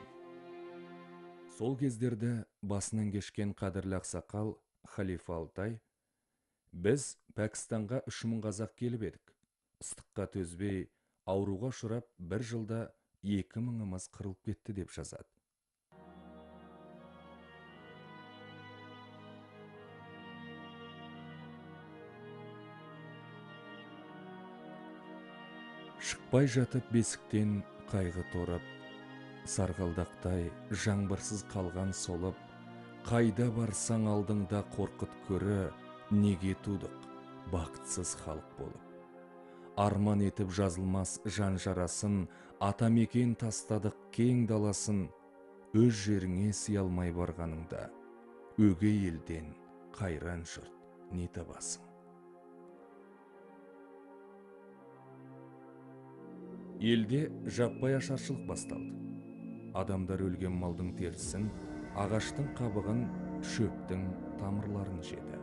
Speaker 1: Сол кездерді басынан кешкен қадірлі ақсақал Халифа Алтай: біз Пәкістанға 3000 қазақ келіп едік. Ыстыққа төзбей, ауруға ұшырап, бір жылда 2000-ымыз қырылып кетті деп жазады. Шықпай жатып бесіктен қайғы торып, сарғалдақтай жаңбырсыз қалған солып, қайда барсаң алдыңда қорқыт көрі, неге тудық бақытсыз халық болып. Арман етіп жазылмас жан жарасын, атамекен тастадық кең даласын, өз жеріңе сыя алмай барғаныңда, өгей елден қайран жұрт не табасың. Елде жаппай ашаршылық басталды. Адамдар өлген малдың терісін, ағаштың қабығын, шөптің тамырларын жеді.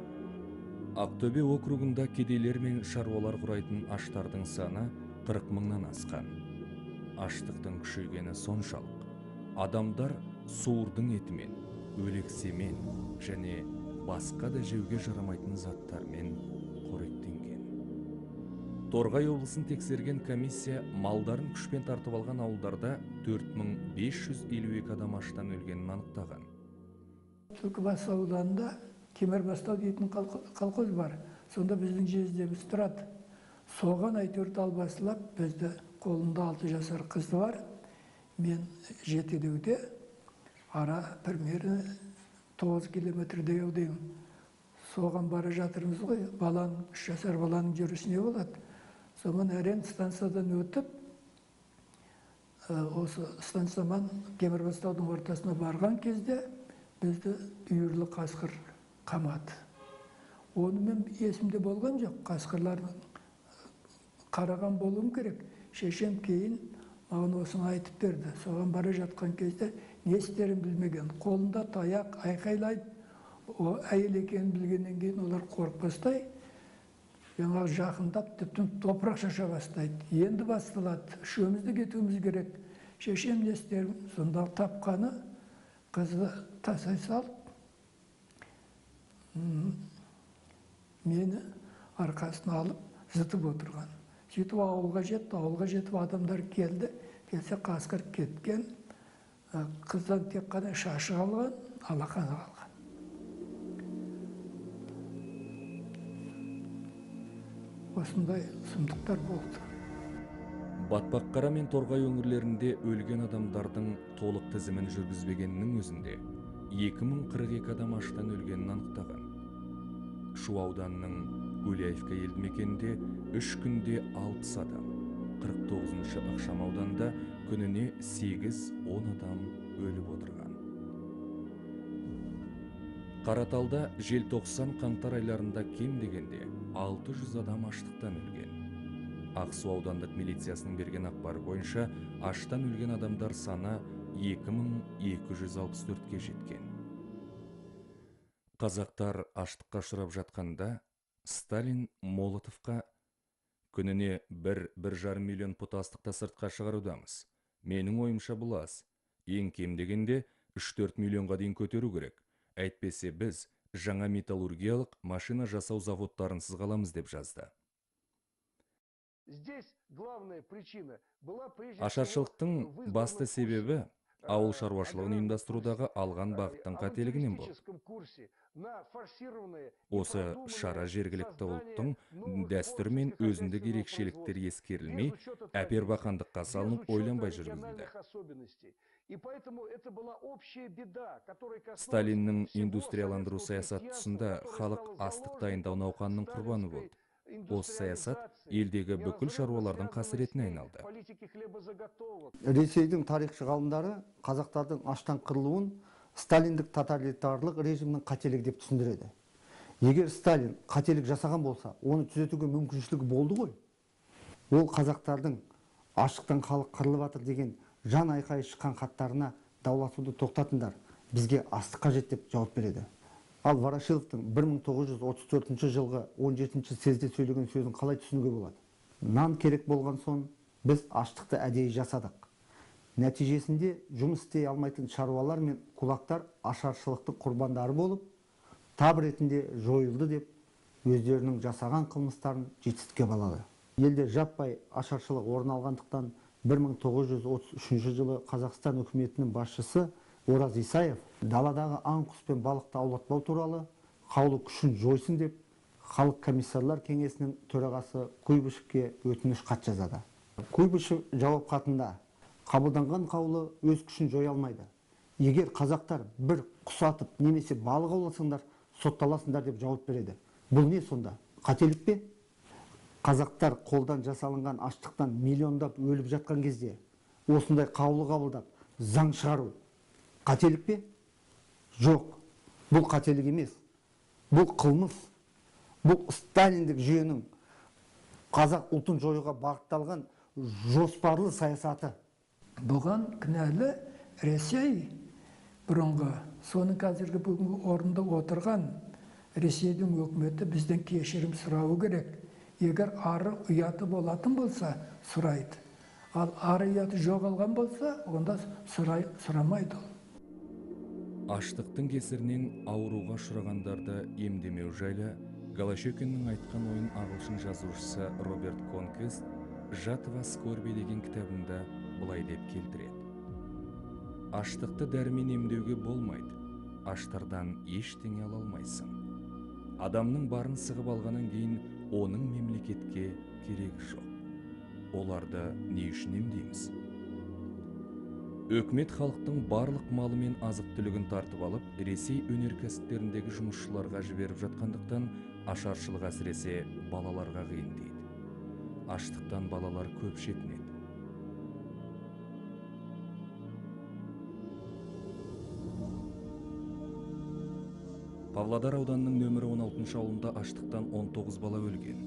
Speaker 1: Ақтөбе округында кедейлер мен шаруалар құрайтын аштардың саны 40 000-нан асқан. Аштықтың күшейгені соншалық, адамдар суырдың етімен, өлексемен және басқа да жеуге жарамайтын заттармен қоректенген. Торғай облысын тексерген комиссия малдарын күшпен тартып алған ауылдарда 4552 адам аштан өлгенін анықтаған.
Speaker 12: Түлкібас ауданында Кемербастау дейтін колхоз бар. Сонда біздің жездеміз тұрады. Соған әйтеуір далбасылап, бізді қолында 6 жасар қызы бар. Мен жетідеуде ара примерно 9 километрдей деймін. Соған бара жатырмыз ғой, 3 жасар баланың жүрісіне болады. Соған әрен станциядан өтіп, осы станцияман Кемербастаудың ортасына барған кезде бізді үйірлі қасқыр қамады. Оны мен есімде болған жоқ, қасқырлардың қараған болуым керек. Шешем кейін маған осыны айтып берді. Соған бара жатқан кезде не істерін білмеген. Қолында таяқ айқайлайды. Әйел екенін білгеннен кейін олар қорықпастай, жаңағы жақындап тіптен топырақ шаша бастайды. Енді басталады. Үшеумізді кетуіміз керек. Шешем не істерін сонда тапқаны қызды тасай салып, мені арқасына алып зытып отырған. Сөйтіп ауылға жетіп адамдар келді. Келсе қасқыр кеткен, қыздан тек қана шашы қалған, алақаны қалған. Осындай сұмдықтар болды.
Speaker 1: Батпаққара мен Торғай өңірлерінде өлген адамдардың толық тізімін жүргізбегеннің өзінде 2042 адам аштан өлгенін анықтаған. Шу ауданының Гуляевка елді мекенінде 3 күнде 60 адам, 49-шы ықшам ауданда күніне 8-10 адам өліп отырған. Қараталда желтоқсан қаңтар айларында кем дегенде 600 адам аштықтан өлген. Ақсу аудандық милициясының берген ақпары бойынша аштан өлген адамдар саны 2264-ке жеткен. Қазақтар аштыққа ұшырап жатқанда Сталин Молотовқа күніне 1,5 миллион пұт астықты сыртқа шығарудамыз. Менің ойымша бұл аз. Ең кем дегенде 3-4 миллионға дейін көтеру керек. Әйтпесе біз жаңа металлургиялық машина жасау заводтарынсыз қаламыз деп жазды. Ашаршылықтың басты себебі ауыл шаруашылығын ұйымдастырудағы алған бағыттың қателігінен болды. Осы шара жергілікті ұлттың дәстүр мен өзіндік ерекшеліктер ескерілмей, әпербақандыққа салынып ойланбай жүргізілді. Сталиннің индустрияландыру саясаты тұсында халық астық дайындау науқанының құрбаны болды. осы саясат елдегі бүкіл шаруалардың қасіретіне айналды.
Speaker 5: Ресейдің тарихшы ғалымдары қазақтардың аштан қырылуын сталиндік тоталитарлық режимнің қателігі деп түсіндіреді. Егер Сталин қателік жасаған болса, оны түзетуге мүмкіншілігі болды ғой. Ол қазақтардың аштықтан халық қырылып жатыр деген жан айқайы шыққан хаттарына дауласуды тоқтатыңдар, бізге астық қажет деп жауап береді. Ал Ворошиловтың 1934 жылғы 17 съезде сөйлеген сөзін қалай түсінуге болады? Нан керек болған соң біз аштықты әдейі жасадық. Нәтижесінде жұмыс істей алмайтын шаруалар мен кулактар ашаршылықтың құрбандары болып, тап ретінде жойылды деп өздерінің жасаған қылмыстарын жетістікке балады. Елде жаппай ашаршылық орын алғандықтан 1933 жылы Қазақстан үкіметінің басшысы Ораз Исаев даладағы аң құс пен балықты аулатпау туралы қаулы күшін жойсын деп халық комиссарлар кеңесінің төрағасы Куйбышевке өтініш хат жазады. Куйбышев жауап хатында қабылданған қаулы өз күшін жоя алмайды. Егер қазақтар бір құс атып немесе балық ауласаңдар, сотталасыңдар деп жауап береді. Бұл не сонда? Қателік пе? Қазақтар қолдан жасалынған аштықтан миллиондап өліп жатқан кезде осындай қаулы қабылдап заң шығару қателік пе? Жоқ, бұл қателік емес. Бұл қылмыс. Бұл сталиндік жүйенің қазақ ұлтын жоюға бағытталған жоспарлы саясаты.
Speaker 12: Бұған кінәлі Ресей бұрынғы, соның қазіргі бүгінгі орында отырған Ресейдің өкіметі бізден кешірім сұрауы керек. Егер ары ұяты болатын болса, сұрайды. Ал ары ұяты жоғалған болса, онда сұрамайды ол.
Speaker 1: Аштықтың кесірінен ауруға ұшырағандарды емдемеу жайлы Голощекиннің айтқан ойын ағылшын жазушысы Роберт Конквест «Жатва скорби» деген кітабында былай деп келтіреді. Аштықты дәрімен емдеуге болмайды. Аштардан ештеңе ала алмайсың. Адамның барын сығып алғаннан кейін оның мемлекетке керегі жоқ. Оларды не үшін емдейміз? Өкімет халықтың барлық малы мен азық-түлігін тартып алып, Ресей өнеркәсіптеріндегі жұмысшыларға жіберіп жатқандықтан, ашаршылық әсіресе балаларға қиын дейді. Аштықтан балалар көп шетінеді. Павлодар ауданының нөмірі 16 ауылында аштықтан 19 бала өлген.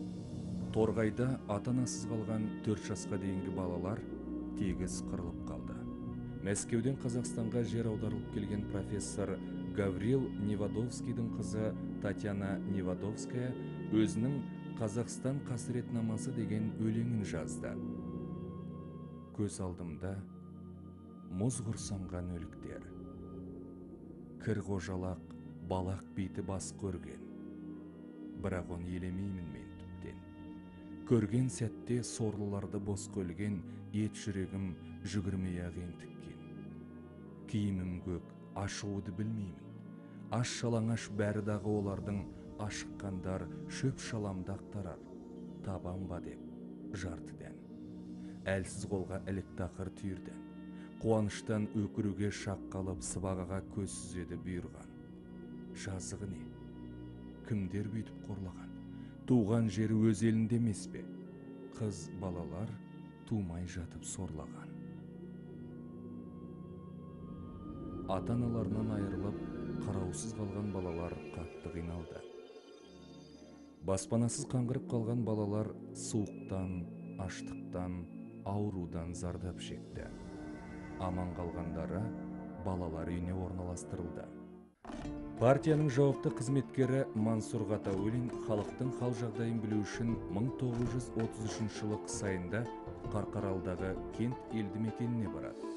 Speaker 1: Торғайда ата-анасыз қалған 4 жасқа дейінгі балалар тегіс қырылып қалды. Мәскеуден Қазақстанға жер аударылып келген профессор Гаврил Невадовскийдің қызы Татьяна Невадовская өзінің «Қазақстан қасіретнамасы» деген өлеңін жазды. Көз алдымда мұз құрсанған өліктер, кір қожалақ балақ бейті бас көрген, бірақ оны елемеймін мен түптен. Көрген сәтте сорлыларды бос көлген, ет жүрегім жүгірмей ағын тіккен. Киімім көк, ашуды білмеймін. Аш шалаңаш бәрі дағы олардың, ашыққандар шөп шаламды ақтарар. Табан ба деп жартыдан. Әлсіз қолға ілік тақыр түйірден. Қуаныштан өкіруге шақ қалып сыбағаға көз сүзеді бұйырған. Жазығы не? Кімдер бүйтіп қорлаған? Туған жері өз елінде емес пе? Қыз балалар тумай жатып сорлаған. Ата-аналарынан айырылып, қараусыз қалған балалар қатты қиналды. Баспанасыз қаңғырып қалған балалар суықтан, аштықтан, аурудан зардап шекті. Аман қалғандары балалар үйіне орналастырылды. Партияның жауапты қызметкері Мансур Ғатауллин халықтың хал жағдайын білу үшін 1933 жылы қыс айында Қарқаралыдағы кент елді мекеніне барады.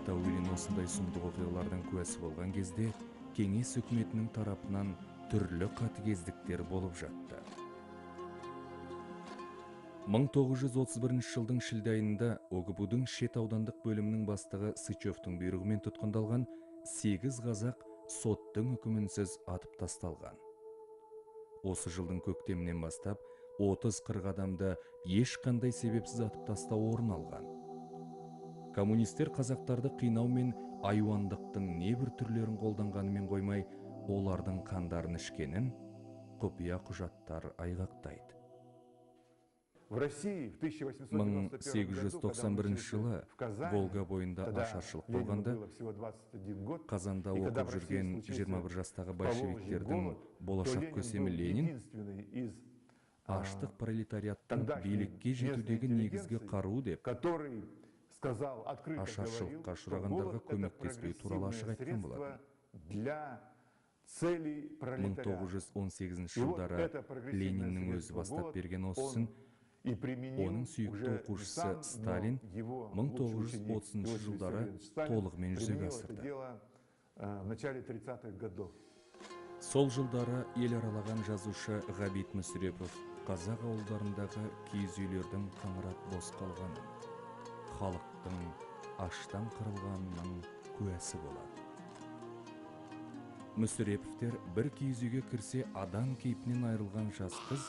Speaker 1: Ғатаулин осындай сұмдық оқиғалардың куәсі болған кезде кеңес үкіметінің тарапынан түрлі қатыгездіктер болып жатты. 1931 жылдың шілде айында ОГПУ-дың шет аудандық бөлімінің бастығы Сычевтың бұйрығымен тұтқындалған 8 қазақ соттың үкімінсіз атып тасталған. Осы жылдың көктемінен бастап 30-40 адамды ешқандай себепсіз атып тастау орын алған. Коммунистер қазақтарды қинау мен айуандықтың небір түрлерін қолданғанымен қоймай, олардың қандарын ішкенін құпия құжаттар айғақтайды. 1891 жылы Волга бойында ашаршылық болғанда, Қазанда оқып жүрген 21 жастағы большевиктердің болашақ көсемі Ленин аштық пролетариаттың билікке жетудегі негізгі қаруы деп ашаршылыққа ұшырағандарға көмектеспеу туралы ашық айтқан болатын. 1918 жылдары Лениннің өзі бастап берген осысын оның сүйікті оқушысы Сталин 1930 жылдары толығымен жүзеге асырды. Сол жылдары ел аралаған жазушы Ғабит Мүсірепов қазақ ауылдарындағы киіз үйлердің қаңырап бос қалғанын, халықтың аштан қырылғанының куәсі болады. Мүсіреповтер бір киіз үйге кірсе адам кейпінен айырылған жас қыз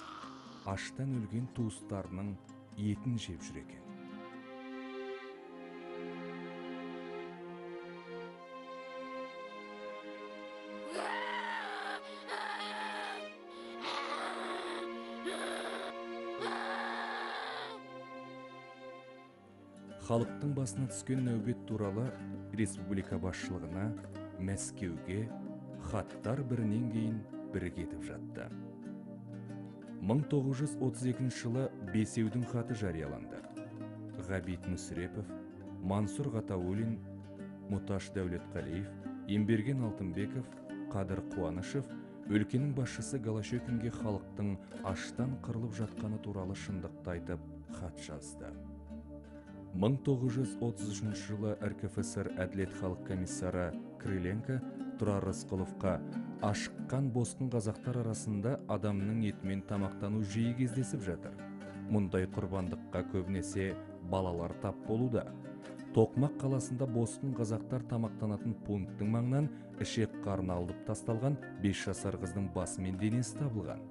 Speaker 1: аштан өлген туыстарының етін жеп жүр екен. Халықтың басына түскен нәубет туралы республика басшылығына, Мәскеуге хаттар бірінен кейін бірі кетіп жатты. 1932 жылы Бесеудің хаты жарияланды. Ғабит Мүсірепов, Мансұр Ғатаулин, Мұташ Дәулетқалиев, Емберген Алтынбеков, Қадыр Қуанышев өлкенің басшысы Голощекинге халықтың аштан қырылып жатқаны туралы шындықты айтып хат жазды. 1933 жылы РКФСР Әділет халық комиссары Крыленко Тұрар Рысқұловқа ашыққан босқын қазақтар арасында адамның етімен тамақтану жиі кездесіп жатыр. Мұндай құрбандыққа көбінесе балалар тап болуда. Тоқмақ қаласында босқын қазақтар тамақтанатын пункттің маңынан ішек қарны алып тасталған 5 жасар қыздың басы мен денесі табылған.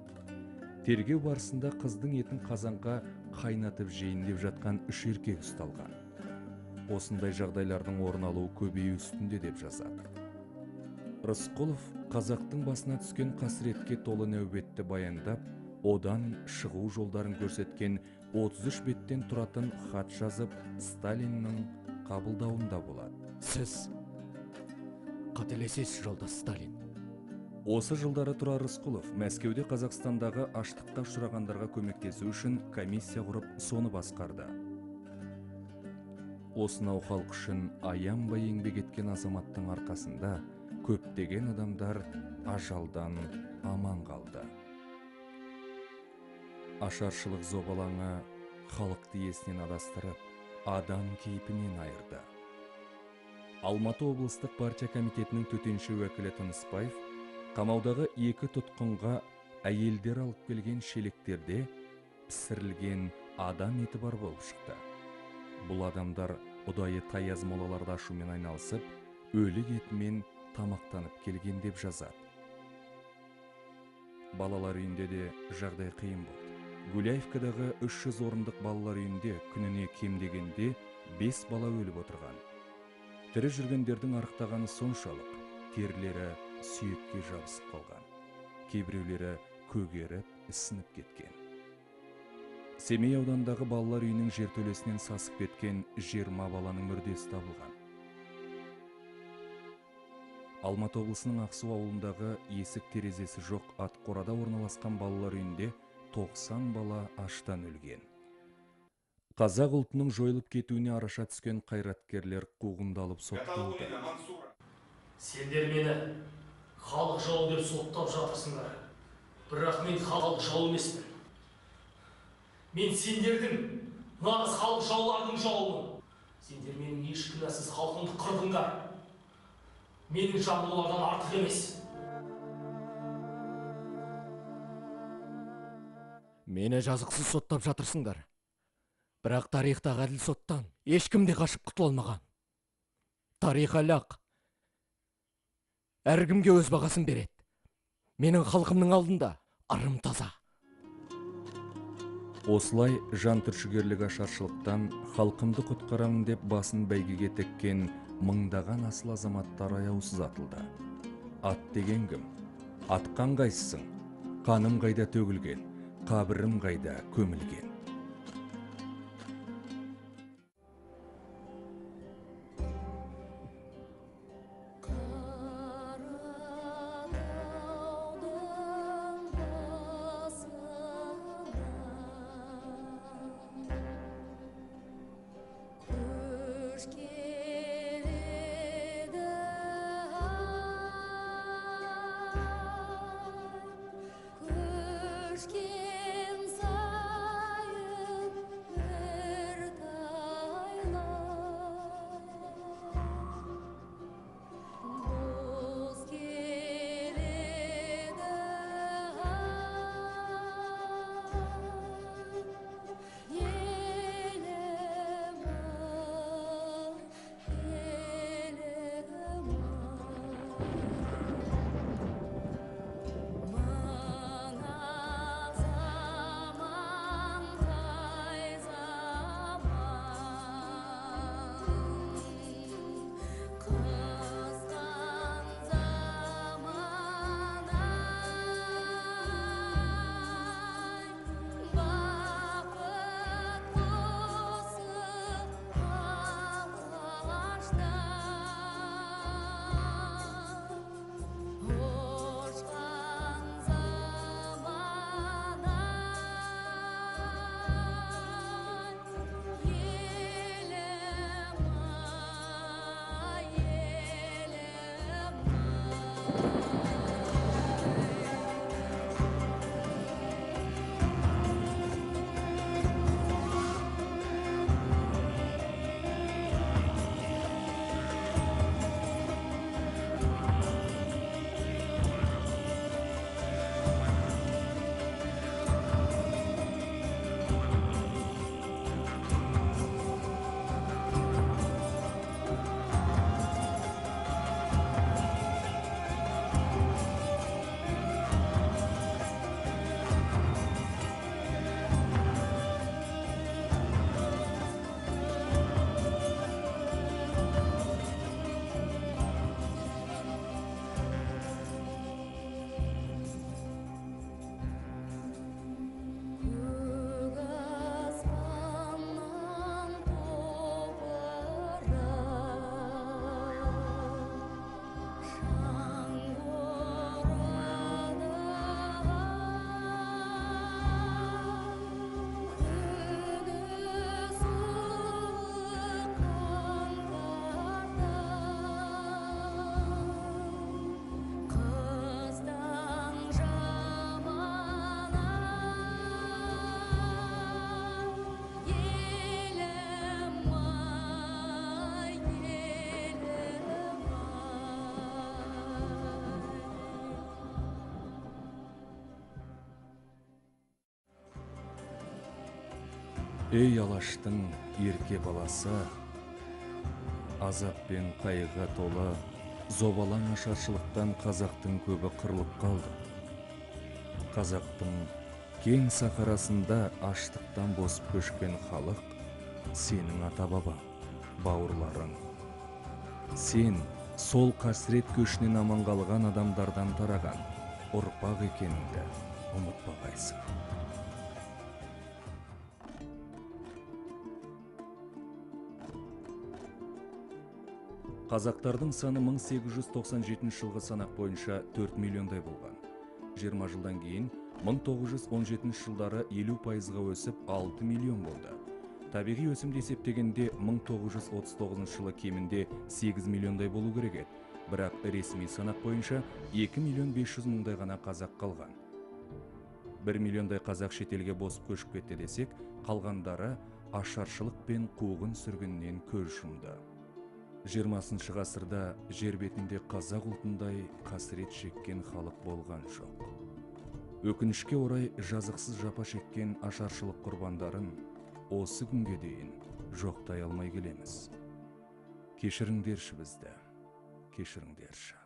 Speaker 1: Тергеу барысында қыздың етін қазанға қайнатып жейін деп жатқан 3 еркек ұсталған. Осындай жағдайлардың орын алуы көбею үстінде деп жазады. Рысқұлов қазақтың басына түскен қасіретке толы нәубетті баяндап, одан шығу жолдарын көрсеткен 33 беттен тұратын хат жазып Сталиннің қабылдауында болады.
Speaker 4: Сіз қателесесіз, жолдас Сталин.
Speaker 1: Осы жылдары Тұрар Рысқұлов Мәскеуде Қазақстандағы аштыққа ұшырағандарға көмектесу үшін комиссия құрып, соны басқарды. Осынау халық үшін аянбай еңбек еткен азаматтың арқасында көптеген адамдар ажалдан аман қалды. Ашаршылық зобалаңы халықты есінен адастырып, адам кейпінен айырды. Алматы облыстық партия комитетінің төтенше уәкілі Тыныспаев қамаудағы 2 тұтқынға әйелдер алып келген шелектерде пісірілген адам еті бар болып шықты. Бұл адамдар ұдайы таяз молаларда ашумен айналысып, өлік етімен тамақтанып келген деп жазады. Балалар үйінде де жағдай қиын болды. Гуляевкадағы 300 орындық балалар үйінде күніне кем дегенде 5 бала өліп отырған. Тірі жүргендердің арықтағаны соншалық, терілері сүйекке жабысып қалған. Кейбіреулері көгеріп, ісініп кеткен. Семей аудандағы балалар үйінің жертөлесінен сасып кеткен 20 баланың мүрдесі табылған. Алматы облысының Ақсу ауылындағы есік терезесі жоқ Атқорада орналасқан балалар үйінде 90 бала аштан өлген. Қазақ ұлтының жойылып кетуіне араша түскен қайраткерлер қуғындалып сотталды.
Speaker 13: Сендер мені халық жауы деп соттап жатырсыңдар. Бірақ мен халық жауы емеспін. Мен сендердің нағыз халық жаулардың жауымын. Сендер менің еш кінәсіз халқымды қырдыңдар. Менің жаным олардан артық емес.
Speaker 4: Мені жазықсыз соттап жатырсыңдар. Бірақ тарихтағы әділ соттан ешкім де қашып құтыла алмаған. Тарих әлақ. Әркімге өз бағасын береді. Менің халқымның алдында арым таза.
Speaker 1: Осылай жан түршігерлік ашаршылықтан халқымды құтқарамын деп басын бәйгеге тіккен мыңдаған асыл азаматтар аяусыз атылды. Ат деген кім? Атқан қайсысың? Қаным қайда төгілген? Қабірім қайда көмілген? Ей алаштың ерке баласы, азап пен қайғы толы, зобалаң ашаршылықтан қазақтың көбі қырылып қалды. Қазақтың кең сахарасында аштықтан босып көшкен халық, сенің ата-бабаң, бауырларың. Сен сол қасірет көшінен аман қалған адамдардан тараған ұрпақ екеніңді ұмытпағайсың. Қазақтардың саны 1897 жылғы санақ бойынша 4 миллиондай болған. 20 жылдан кейін 1917 жылдары 50%-ға өсіп 6 миллион болды. Табиғи өсімді есептегенде 1939 жылы кемінде 8 миллиондай болу керек еді. Бірақ ресми санақ бойынша 2 миллион 500 мыңдай ғана қазақ қалған. 1 миллиондай қазақ шетелге босып көшіп кетті десек, қалғандары ашаршылық пен қуғын сүргіннен көз жұмды. 20 ғасырда жер бетінде қазақ ұлтындай қасірет шеккен халық болған жоқ. Өкінішке орай жазықсыз жапа шеккен ашаршылық құрбандарын осы күнге дейін жоқтай алмай келеміз. Кешіріңдерші бізді, кешіріңдерші.